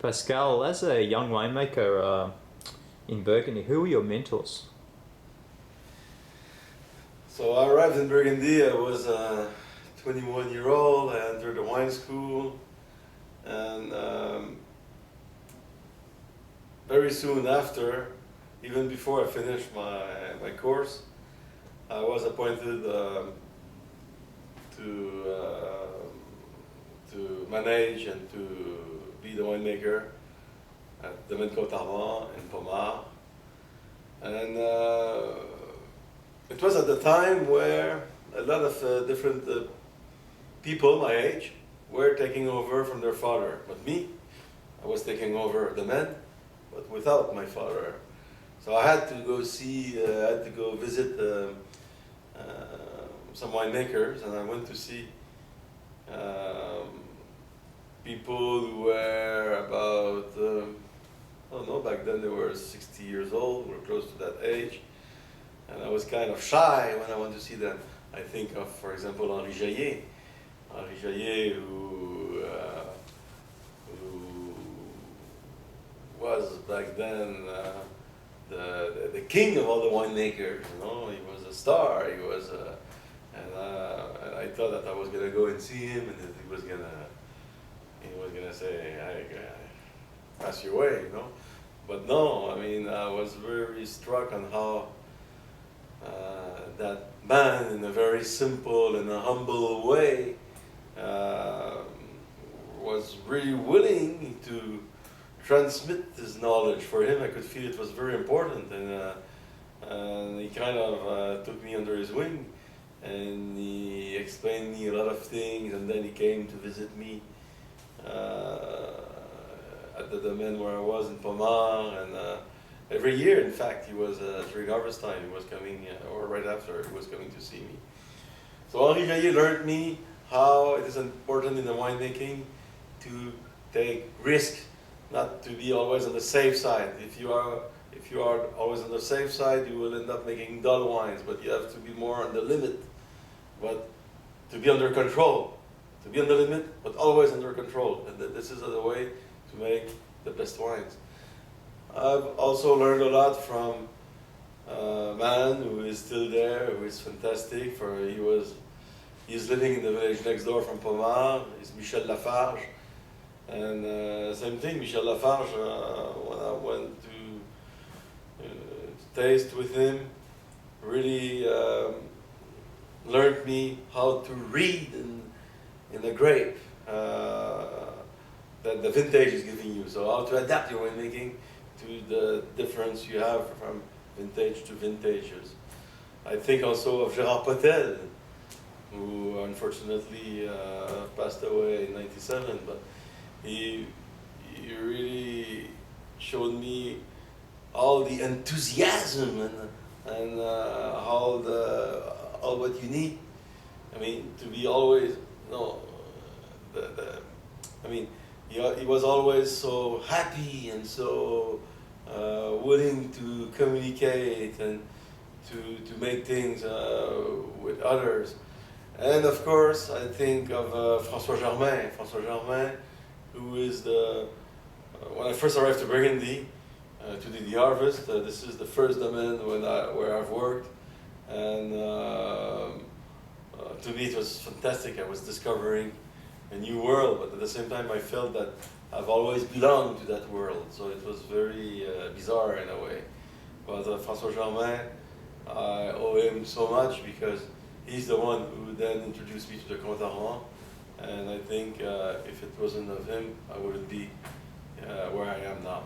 Pascal, as a young winemaker in Burgundy, who were your mentors? So I arrived in Burgundy. I was 21-year-old. I entered the wine school, and very soon after, even before I finished my course, I was appointed to manage and to be the winemaker at the Côte-Armand in Pommard. And it was at the time where a lot of different people my age were taking over from their father. But me, I was taking over the men, but without my father. So I had to go see, I had to go visit some winemakers, and I went to see people who were about, I don't know, back then they were 60 years old, were close to that age. And I was kind of shy when I went to see them. I think of, for example, Henri Jaillet. Henri Jaillet, who was back then the king of all the winemakers. You know, he was a star. He was, and I thought that I was gonna go and see him, and that he was gonna say, "I pass your way," you know. But no, I mean, I was very struck on how that man, in a very simple and a humble way, was really willing to transmit his knowledge. For him, I could feel it was very important, and he kind of took me under his wing, and he explained me a lot of things, and then he came to visit me at the domain where I was in Pommard, and every year, in fact, he was during harvest time. He was coming, or right after, he was coming to see me. So Henri Jaillet learned me how it is important in the winemaking to take risk, not to be always on the safe side. If you are always on the safe side, you will end up making dull wines. But you have to be more on the limit, but to be under control. To be on the limit, but always under control. And this is the way to make the best wines. I've also learned a lot from a man who is still there, who is fantastic. He's living in the village next door from Pommard. He's Michel Lafarge. And same thing, Michel Lafarge, when I went to taste with him, really learned me how to read in a grape that the vintage is giving you. So how to adapt your winemaking to the difference you have from vintage to vintages. I think also of Gérard Potel, who unfortunately passed away in '97, but he really showed me all the enthusiasm and all what you need. I mean, to be always, I mean, he was always so happy and so willing to communicate and to make things with others. And of course, I think of François Germain, who is when I first arrived to Burgundy to do the harvest, this is the first domain where I've worked, and to me it was fantastic. I was discovering a new world, but at the same time I felt that I've always belonged to that world, so it was very bizarre in a way. But François Germain, I owe him so much because he's the one who then introduced me to the Côte-Armand, and I think if it wasn't of him, I wouldn't be where I am now.